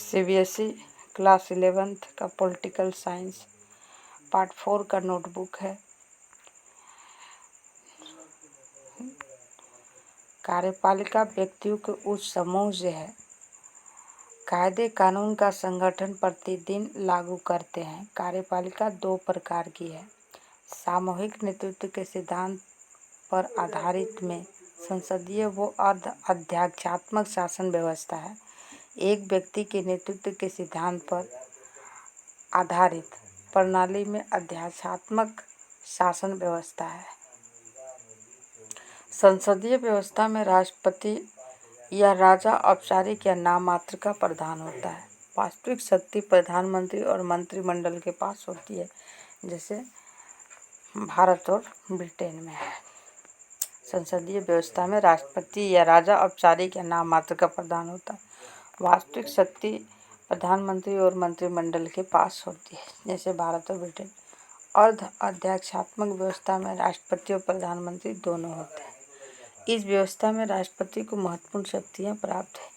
CBSE class 11th का political science part 4 का notebook है। कार्यपालिका व्यक्तियों के उस समूह से है। कायदे कानून का संगठन प्रतिदिन लागू करते हैं। कार्यपालिका दो प्रकार की है। सामूहिक नेतृत्व के सिद्धांत पर आधारित में संसदीय व अध्यक्षात्मक शासन व्यवस्था है। एक व्यक्ति के नेतृत्व के सिद्धांत पर आधारित प्रणाली में अध्यक्षात्मक शासन व्यवस्था है। संसदीय व्यवस्था में राष्ट्रपति या राजा औपचारिक या नाममात्र का प्रधान होता है। वास्तविक शक्ति प्रधानमंत्री और मंत्रिमंडल के पास होती है, जैसे भारत और ब्रिटेन में है। संसदीय व्यवस्था में राष्ट्रपति या राजा औपचारिक या नाममात्र का प्रधान होता है। वास्तविक शक्ति प्रधानमंत्री और मंत्रिमंडल के पास होती है, जैसे भारत और ब्रिटेन। अर्ध अध्यक्षात्मक व्यवस्था में राष्ट्रपति और प्रधानमंत्री दोनों होते हैं। इस व्यवस्था में राष्ट्रपति को महत्वपूर्ण शक्तियां प्राप्त हैं।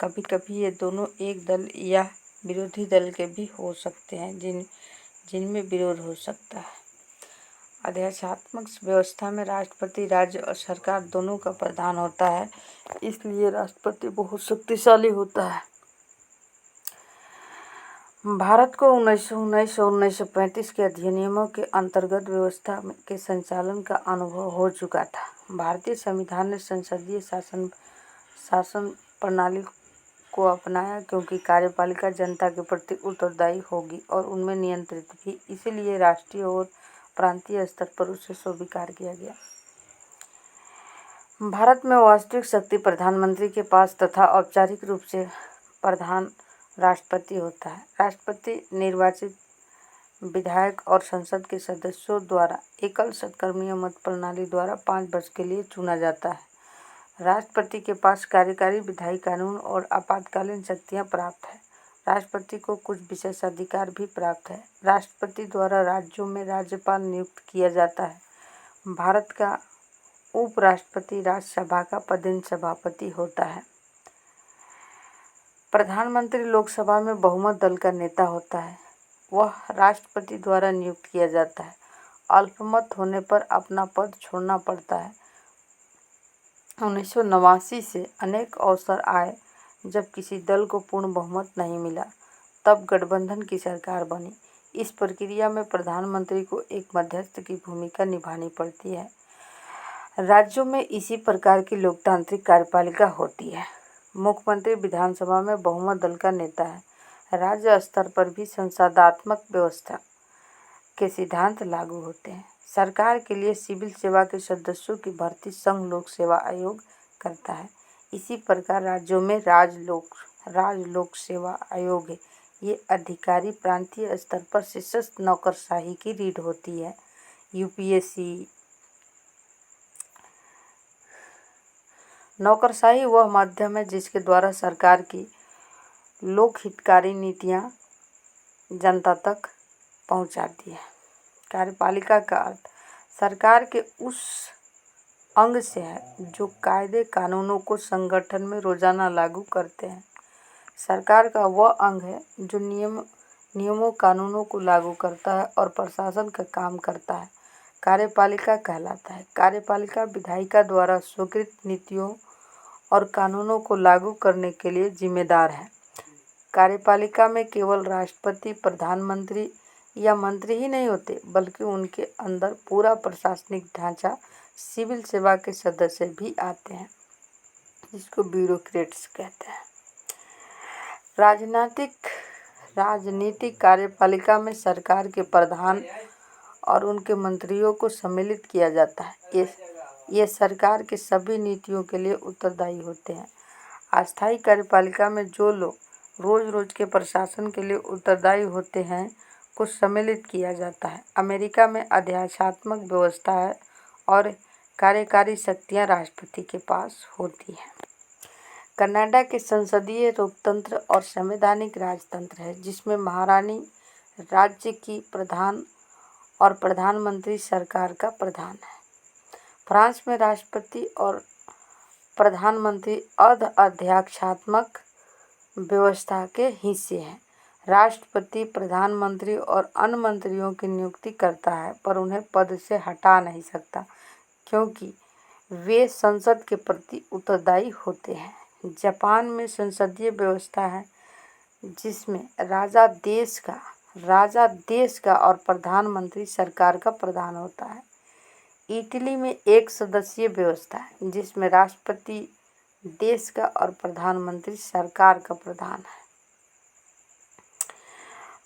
कभी कभी ये दोनों एक दल या विरोधी दल के भी हो सकते हैं, जिनमें विरोध हो सकता है। अध्यक्षात्मक व्यवस्था में राष्ट्रपति राज्य और सरकार दोनों का प्रधान होता है, इसलिए राष्ट्रपति बहुत शक्तिशाली होता है। भारत को 1919 और 1935 के अधिनियमों के अंतर्गत व्यवस्था के संचालन का अनुभव हो चुका था। भारतीय संविधान ने संसदीय शासन प्रणाली को अपनाया, क्योंकि कार्यपालिका जनता के प्रति उत्तरदायी होगी और उनमें नियंत्रित भी, इसलिए राष्ट्रीय और प्रांतीय स्तर पर उसे स्वीकार किया गया। भारत में वास्तविक शक्ति प्रधानमंत्री के पास तथा औपचारिक रूप से प्रधान राष्ट्रपति होता है। राष्ट्रपति निर्वाचित विधायक और संसद के सदस्यों द्वारा एकल षटकर्मीय मत प्रणाली द्वारा 5 वर्ष के लिए चुना जाता है। राष्ट्रपति के पास कार्यकारी, विधायी, कानून और आपातकालीन शक्तियां प्राप्त है। राष्ट्रपति को कुछ विशेषाधिकार भी प्राप्त है। राष्ट्रपति द्वारा राज्यों में राज्यपाल नियुक्त किया जाता है। भारत का उपराष्ट्रपति राज्यसभा का पदेन सभापति होता है। प्रधानमंत्री लोकसभा में बहुमत दल का नेता होता है। वह राष्ट्रपति द्वारा नियुक्त किया जाता है। अल्पमत होने पर अपना पद छोड़ना पड़ता है। 1989 से अनेक अवसर आए जब किसी दल को पूर्ण बहुमत नहीं मिला, तब गठबंधन की सरकार बनी। इस प्रक्रिया में प्रधानमंत्री को एक मध्यस्थ की भूमिका निभानी पड़ती है। राज्यों में इसी प्रकार की लोकतांत्रिक कार्यपालिका होती है। मुख्यमंत्री विधानसभा में बहुमत दल का नेता है। राज्य स्तर पर भी संसदात्मक व्यवस्था के सिद्धांत लागू होते हैं। सरकार के लिए सिविल सेवा के सदस्यों की भर्ती संघ लोक सेवा आयोग करता है। इसी प्रकार राज्यों में राज लोक सेवा आयोग है। ये अधिकारी प्रांतीय स्तर पर सशस्त्र नौकरशाही की रीढ़ होती है। यूपीएससी नौकरशाही वह माध्यम है जिसके द्वारा सरकार की लोकहितकारी नीतियां जनता तक पहुंचाती है। कार्यपालिका का अर्थ सरकार के उस अंग से है जो कायदे कानूनों को संगठन में रोजाना लागू करते हैं। सरकार का वह अंग है जो नियमों कानूनों को लागू करता है और प्रशासन का काम करता है, कार्यपालिका कहलाता है। कार्यपालिका विधायिका द्वारा स्वीकृत नीतियों और कानूनों को लागू करने के लिए जिम्मेदार है। कार्यपालिका में केवल राष्ट्रपति, प्रधानमंत्री या मंत्री ही नहीं होते, बल्कि उनके अंदर पूरा प्रशासनिक ढांचा, सिविल सेवा के सदस्य भी आते हैं, जिसको ब्यूरोक्रेट्स कहते हैं। राजनीतिक कार्यपालिका में सरकार के प्रधान और उनके मंत्रियों को सम्मिलित किया जाता है। ये सरकार के सभी नीतियों के लिए उत्तरदायी होते हैं। अस्थायी कार्यपालिका में जो लोग रोज के प्रशासन के लिए उत्तरदायी होते हैं को सम्मिलित किया जाता है। अमेरिका में अध्यक्षात्मक व्यवस्था है और कार्यकारी शक्तियां राष्ट्रपति के पास होती हैं। कनाडा के संसदीय लोकतंत्र और संवैधानिक राजतंत्र है, जिसमें महारानी राज्य की प्रधान और प्रधानमंत्री सरकार का प्रधान है। फ्रांस में राष्ट्रपति और प्रधानमंत्री अर्ध अध्यक्षात्मक व्यवस्था के हिस्से हैं। राष्ट्रपति प्रधानमंत्री और अन्य मंत्रियों की नियुक्ति करता है, पर उन्हें पद से हटा नहीं सकता, क्योंकि वे संसद के प्रति उत्तरदायी होते हैं। जापान में संसदीय व्यवस्था है, जिसमें राजा देश का और प्रधानमंत्री सरकार का प्रधान होता है। इटली में एक सदस्यीय व्यवस्था है, जिसमें राष्ट्रपति देश का और प्रधानमंत्री सरकार का प्रधान है।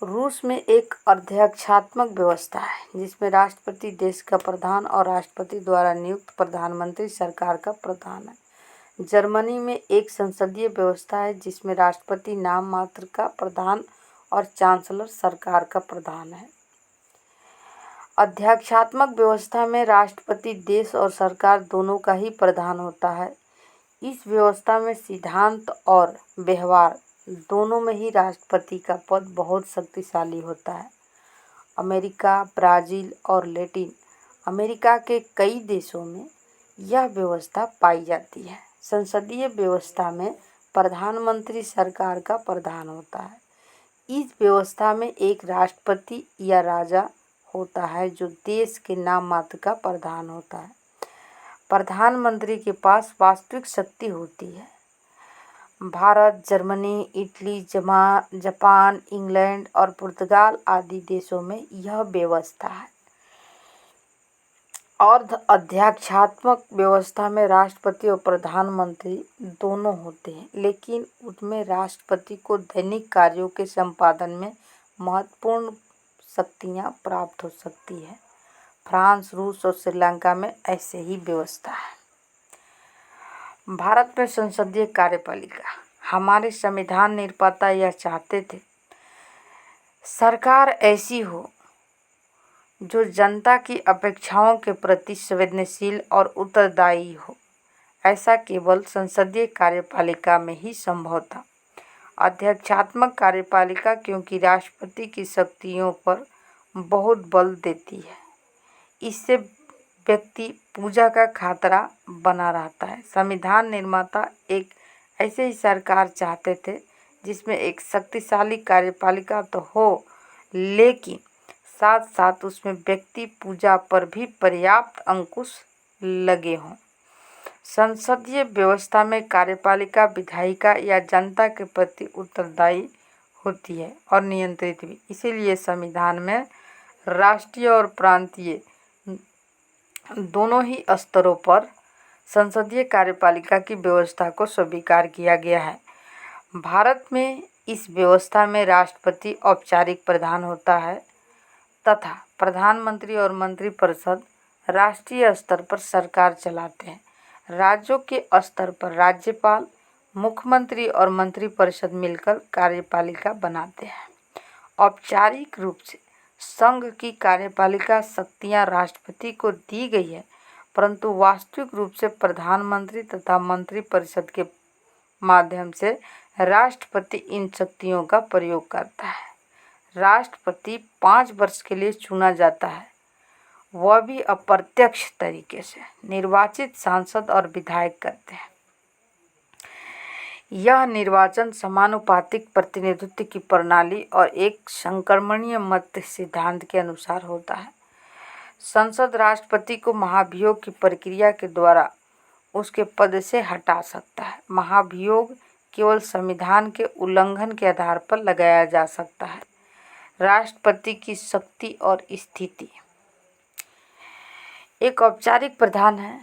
रूस में एक अध्यक्षात्मक व्यवस्था है, जिसमें राष्ट्रपति देश का प्रधान और राष्ट्रपति द्वारा नियुक्त प्रधानमंत्री सरकार का प्रधान है। जर्मनी में एक संसदीय व्यवस्था है, जिसमें राष्ट्रपति नाम मात्र का प्रधान और चांसलर सरकार का प्रधान है। अध्यक्षात्मक व्यवस्था में राष्ट्रपति देश और सरकार दोनों का ही प्रधान होता है। इस व्यवस्था में सिद्धांत और व्यवहार दोनों में ही राष्ट्रपति का पद बहुत शक्तिशाली होता है। अमेरिका, ब्राज़ील और लैटिन अमेरिका के कई देशों में यह व्यवस्था पाई जाती है। संसदीय व्यवस्था में प्रधानमंत्री सरकार का प्रधान होता है। इस व्यवस्था में एक राष्ट्रपति या राजा होता है, जो देश के नाम मात्र का प्रधान होता है। प्रधानमंत्री के पास वास्तविक शक्ति होती है। Bharat, Germany, Italy, Japan, England और पुर्तगाल आदि देशों में यह व्यवस्था है। और अध्यक्षात्मक व्यवस्था में राष्ट्रपति और प्रधानमंत्री दोनों होते हैं, लेकिन उसमें राष्ट्रपति को दैनिक कार्यों के संपादन में महत्वपूर्ण शक्तियां प्राप्त हो सकती है। फ्रांस, रूस और श्रीलंका में ऐसे ही व्यवस्था है। भारत में संसदीय कार्यपालिका। हमारे संविधान निर्माता यह चाहते थे, सरकार ऐसी हो जो जनता की अपेक्षाओं के प्रति संवेदनशील और उत्तरदायी हो। ऐसा केवल संसदीय कार्यपालिका में ही संभव था। अध्यक्षात्मक कार्यपालिका क्योंकि राष्ट्रपति की शक्तियों पर बहुत बल देती है, इससे व्यक्ति पूजा का खतरा बना रहता है। संविधान निर्माता एक ऐसे ही सरकार चाहते थे, जिसमें एक शक्तिशाली कार्यपालिका तो हो, लेकिन साथ साथ उसमें व्यक्ति पूजा पर भी पर्याप्त अंकुश लगे हों। संसदीय व्यवस्था में कार्यपालिका विधायिका या जनता के प्रति उत्तरदायी होती है और नियंत्रित भी। इसीलिए संविधान में राष्ट्रीय और प्रांतीय दोनों ही स्तरों पर संसदीय कार्यपालिका की व्यवस्था को स्वीकार किया गया है। भारत में इस व्यवस्था में राष्ट्रपति औपचारिक प्रधान होता है तथा प्रधानमंत्री और मंत्रिपरिषद राष्ट्रीय स्तर पर सरकार चलाते हैं। राज्यों के स्तर पर राज्यपाल, मुख्यमंत्री और मंत्रिपरिषद मिलकर कार्यपालिका बनाते हैं। औपचारिक रूप से संघ की कार्यपालिका शक्तियां राष्ट्रपति को दी गई है, परंतु वास्तविक रूप से प्रधानमंत्री तथा मंत्रिपरिषद के माध्यम से राष्ट्रपति इन शक्तियों का प्रयोग करता है। राष्ट्रपति 5 वर्ष के लिए चुना जाता है, वह भी अप्रत्यक्ष तरीके से। निर्वाचित सांसद और विधायक करते हैं। यह निर्वाचन समानुपातिक प्रतिनिधित्व की प्रणाली और एक संक्रमणीय मत सिद्धांत के अनुसार होता है। संसद राष्ट्रपति को महाभियोग की प्रक्रिया के द्वारा उसके पद से हटा सकता है। महाभियोग केवल संविधान के उल्लंघन के आधार पर लगाया जा सकता है। राष्ट्रपति की शक्ति और स्थिति। एक औपचारिक प्रधान है।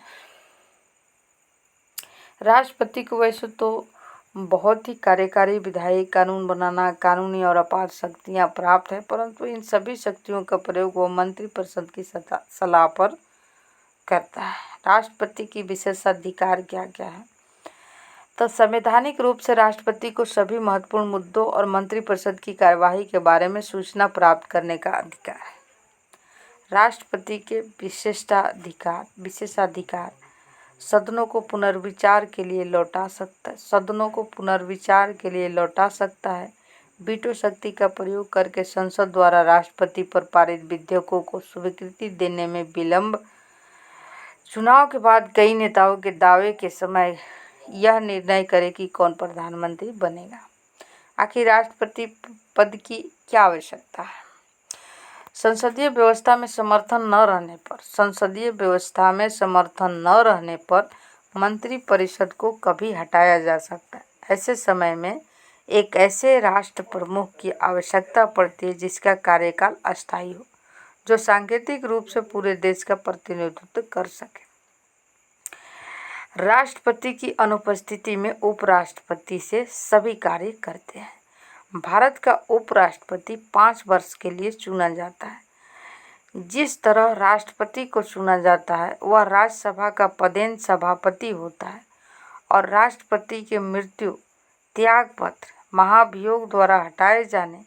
राष्ट्रपति को वैसे तो बहुत ही कार्यकारी, विधायी, कानून बनाना, कानूनी और अपार शक्तियां प्राप्त है, परंतु इन सभी शक्तियों का प्रयोग वो मंत्रिपरिषद की सलाह पर करता है। राष्ट्रपति की विशेषाधिकार क्या क्या है? तो संवैधानिक रूप से राष्ट्रपति को सभी महत्वपूर्ण मुद्दों और मंत्रिपरिषद की कार्यवाही के बारे में सूचना प्राप्त करने का अधिकार है। राष्ट्रपति के विशेषाधिकार सदनों को पुनर्विचार के लिए लौटा सकता है। वीटो शक्ति का प्रयोग करके संसद द्वारा राष्ट्रपति पर पारित विधेयकों को स्वीकृति देने में विलंब। चुनाव के बाद कई नेताओं के दावे के समय यह निर्णय करे कि कौन प्रधानमंत्री बनेगा। आखिर राष्ट्रपति पद की क्या आवश्यकता है? संसदीय व्यवस्था में समर्थन न रहने पर मंत्रिपरिषद को कभी हटाया जा सकता है। ऐसे समय में एक ऐसे राष्ट्र प्रमुख की आवश्यकता पड़ती है जिसका कार्यकाल अस्थायी हो, जो सांकेतिक रूप से पूरे देश का प्रतिनिधित्व कर सके। राष्ट्रपति की अनुपस्थिति में उपराष्ट्रपति से सभी कार्य करते हैं। भारत का उपराष्ट्रपति 5 वर्ष के लिए चुना जाता है। जिस तरह राष्ट्रपति को चुना जाता है वह राज्यसभा का पदेन सभापति होता है और राष्ट्रपति की मृत्यु, त्यागपत्र, महाभियोग द्वारा हटाए जाने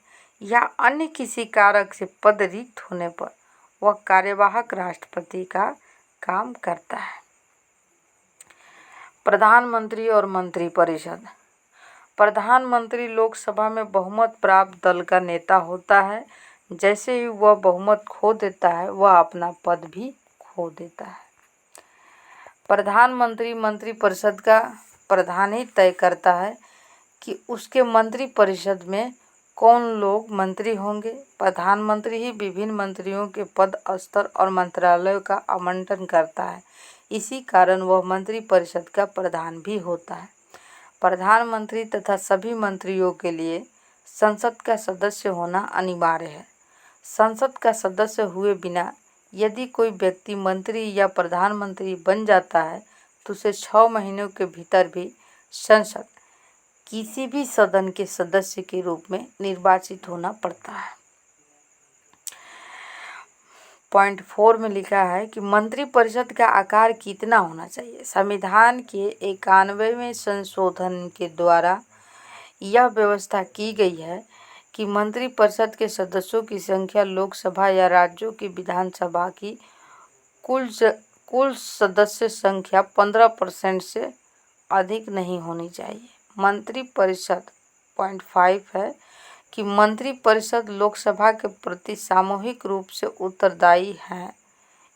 या अन्य किसी कारक से पद रिक्त होने पर वह कार्यवाहक राष्ट्रपति का काम करता है। प्रधानमंत्री और मंत्रिपरिषद। प्रधानमंत्री लोकसभा में बहुमत प्राप्त दल का नेता होता है। जैसे ही वह बहुमत खो देता है वह अपना पद भी खो देता है। प्रधानमंत्री मंत्रिपरिषद का प्रधान ही तय करता है कि उसके मंत्रिपरिषद में कौन लोग मंत्री होंगे। प्रधानमंत्री ही विभिन्न मंत्रियों के पद, स्तर और मंत्रालयों का आवंटन करता है। इसी कारण वह मंत्रिपरिषद का प्रधान भी होता है। प्रधानमंत्री तथा सभी मंत्रियों के लिए संसद का सदस्य होना अनिवार्य है। संसद का सदस्य हुए बिना यदि कोई व्यक्ति मंत्री या प्रधानमंत्री बन जाता है तो उसे 6 महीनों के भीतर भी संसद किसी भी सदन के सदस्य के रूप में निर्वाचित होना पड़ता है। पॉइंट 4 में लिखा है कि मंत्रिपरिषद का आकार कितना होना चाहिए। संविधान के 91वें संशोधन के द्वारा यह व्यवस्था की गई है कि मंत्रिपरिषद के सदस्यों की संख्या लोकसभा या राज्यों की विधानसभा की कुल सदस्य संख्या 15% से अधिक नहीं होनी चाहिए। मंत्रिपरिषद पॉइंट 5 है कि मंत्रिपरिषद लोकसभा के प्रति सामूहिक रूप से उत्तरदायी है।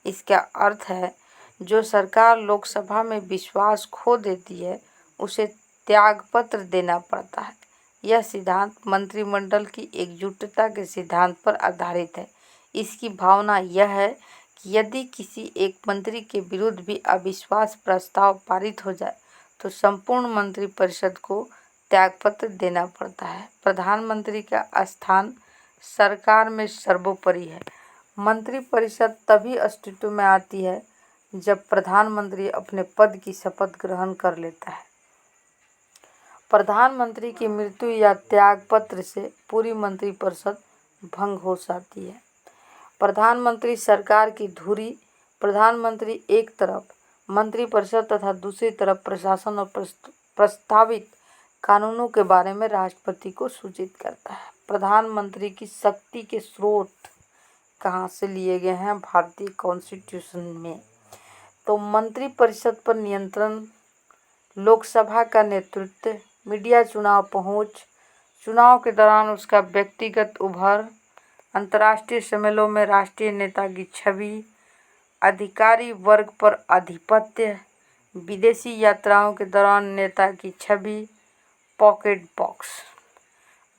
इसका अर्थ है जो सरकार लोकसभा में विश्वास खो देती है उसे त्यागपत्र देना पड़ता है। यह सिद्धांत मंत्रिमंडल की एकजुटता के सिद्धांत पर आधारित है। इसकी भावना यह है कि यदि किसी एक मंत्री के विरुद्ध भी अविश्वास प्रस्ताव पारित हो जाए तो संपूर्ण मंत्रिपरिषद को त्यागपत्र देना पड़ता है। प्रधानमंत्री का स्थान सरकार में सर्वोपरि है। मंत्रिपरिषद तभी अस्तित्व में आती है जब प्रधानमंत्री अपने पद की शपथ ग्रहण कर लेता है। प्रधानमंत्री की मृत्यु या त्यागपत्र से पूरी मंत्रिपरिषद भंग हो जाती है। प्रधानमंत्री सरकार की धुरी। प्रधानमंत्री एक तरफ मंत्रिपरिषद तथा दूसरी तरफ प्रशासन और प्रस्तावित कानूनों के बारे में राष्ट्रपति को सूचित करता है। प्रधानमंत्री की शक्ति के स्रोत कहाँ से लिए गए हैं भारतीय कॉन्स्टिट्यूशन में? तो मंत्रिपरिषद पर नियंत्रण, लोकसभा का नेतृत्व, मीडिया चुनाव पहुंच, चुनाव के दौरान उसका व्यक्तिगत उभर, अंतर्राष्ट्रीय सम्मेलनों में राष्ट्रीय नेता की छवि, अधिकारी वर्ग पर आधिपत्य, विदेशी यात्राओं के दौरान नेता की छवि, पॉकेट बॉक्स।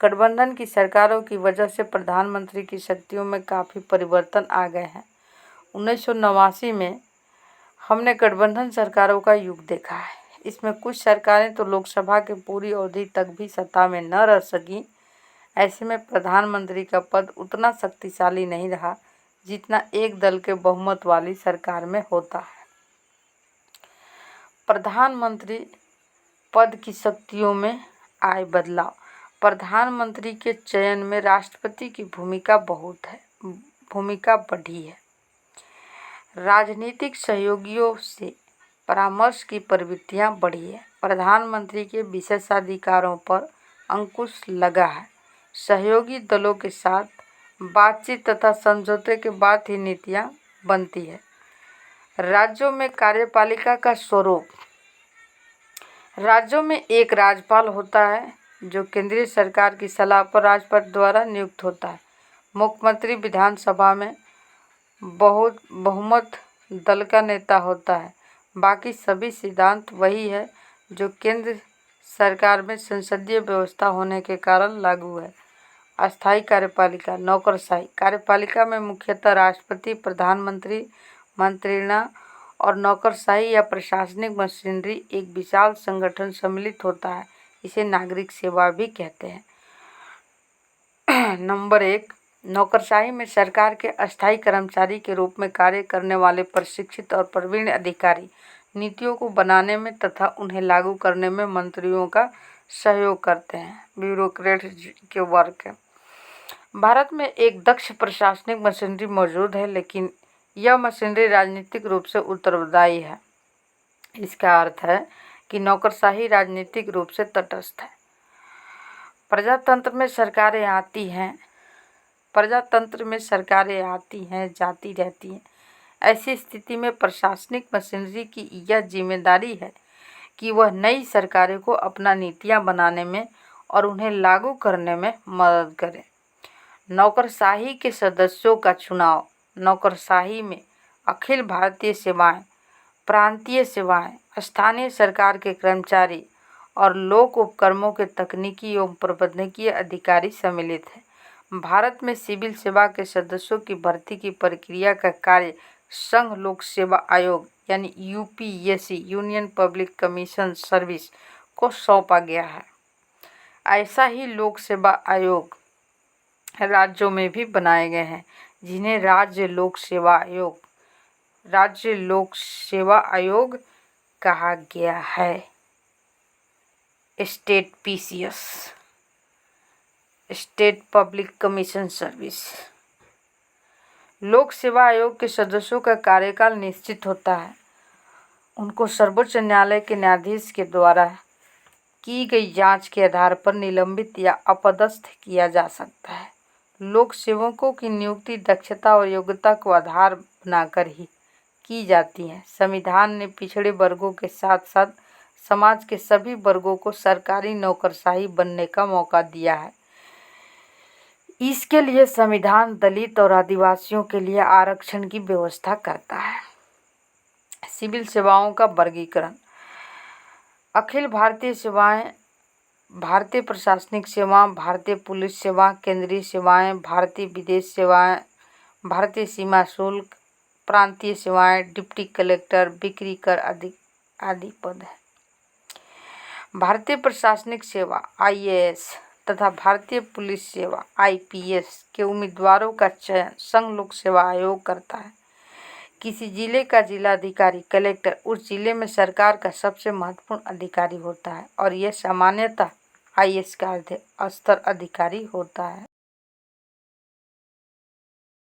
गठबंधन की सरकारों की वजह से प्रधानमंत्री की शक्तियों में काफ़ी परिवर्तन आ गए हैं। 1989 में हमने गठबंधन सरकारों का युग देखा है। इसमें कुछ सरकारें तो लोकसभा के पूरी अवधि तक भी सत्ता में न रह सकी। ऐसे में प्रधानमंत्री का पद उतना शक्तिशाली नहीं रहा जितना एक दल के बहुमत वाली सरकार में होता है। प्रधानमंत्री पद की शक्तियों में आए बदलाव। प्रधानमंत्री के चयन में राष्ट्रपति की भूमिका बढ़ी है। राजनीतिक सहयोगियों से परामर्श की प्रवृत्तियां बढ़ी है। प्रधानमंत्री के विशेषाधिकारों पर अंकुश लगा है। सहयोगी दलों के साथ बातचीत तथा समझौते के बाद ही नीतियां बनती है। राज्यों में कार्यपालिका का स्वरूप। राज्यों में एक राज्यपाल होता है जो केंद्रीय सरकार की सलाह पर राष्ट्रपति द्वारा नियुक्त होता है। मुख्यमंत्री विधानसभा में बहुमत दल का नेता होता है। बाकी सभी सिद्धांत वही है जो केंद्र सरकार में संसदीय व्यवस्था होने के कारण लागू है। अस्थायी कार्यपालिका, नौकरशाही। कार्यपालिका में मुख्यतः राष्ट्रपति, प्रधानमंत्री, मंत्रिणा और नौकरशाही या प्रशासनिक मशीनरी एक विशाल संगठन सम्मिलित होता है। इसे नागरिक सेवा भी कहते हैं। नंबर 1, नौकरशाही में सरकार के अस्थायी कर्मचारी के रूप में कार्य करने वाले प्रशिक्षित और प्रवीण अधिकारी नीतियों को बनाने में तथा उन्हें लागू करने में मंत्रियों का सहयोग करते हैं। ब्यूरोक्रेट के वर्क है। भारत में एक दक्ष प्रशासनिक मशीनरी मौजूद है, लेकिन यह मशीनरी राजनीतिक रूप से उत्तरदायी है। इसका अर्थ है कि नौकरशाही राजनीतिक रूप से तटस्थ है। प्रजातंत्र में सरकारें आती हैं, जाती रहती हैं। ऐसी स्थिति में प्रशासनिक मशीनरी की यह जिम्मेदारी है कि वह नई सरकारों को अपना नीतियां बनाने में और उन्हें लागू करने में मदद करे। नौकरशाही के सदस्यों का चुनाव। नौकरशाही में अखिल भारतीय सेवाएं, प्रांतीय सेवाएं, स्थानीय सरकार के कर्मचारी और लोक उपक्रमों के तकनीकी एवं प्रबंधकीय अधिकारी सम्मिलित हैं। भारत में सिविल सेवा के सदस्यों की भर्ती की प्रक्रिया का कार्य संघ लोक सेवा आयोग यानी UPSC, union public commission service को सौंपा गया है। ऐसा ही लोक सेवा आयोग राज्यों में भी बनाए गए हैं, जिन्हें राज्य लोक सेवा आयोग कहा गया है। State PCS, state public commission service. लोक सेवा आयोग के सदस्यों का कार्यकाल निश्चित होता है। उनको सर्वोच्च न्यायालय के न्यायाधीश के द्वारा की गई जांच के आधार पर निलंबित या अपदस्थ किया जा सकता है। लोक सेवकों की नियुक्ति दक्षता और योग्यता को आधार बनाकर ही की जाती है। संविधान ने पिछड़े वर्गों के साथ साथ समाज के सभी वर्गों को सरकारी नौकरशाही बनने का मौका दिया है। इसके लिए संविधान दलित और आदिवासियों के लिए आरक्षण की व्यवस्था करता है। सिविल सेवाओं का वर्गीकरण। अखिल भारतीय सेवाएं, भारतीय प्रशासनिक सेवा, भारतीय पुलिस सेवा, केंद्रीय सेवाएं, भारतीय विदेश सेवाएं, भारतीय सीमा शुल्क, प्रांतीय सेवाएं, डिप्टी कलेक्टर, बिक्री कर आदि पद है। भारतीय प्रशासनिक सेवा आईएएस तथा भारतीय पुलिस सेवा आईपीएस के उम्मीदवारों का चयन संघ लोक सेवा आयोग करता है। किसी जिले का जिलाधिकारी कलेक्टर उस जिले में सरकार का सबसे महत्वपूर्ण अधिकारी होता है और यह सामान्यतः आईएएस का स्तर अधिकारी होता है।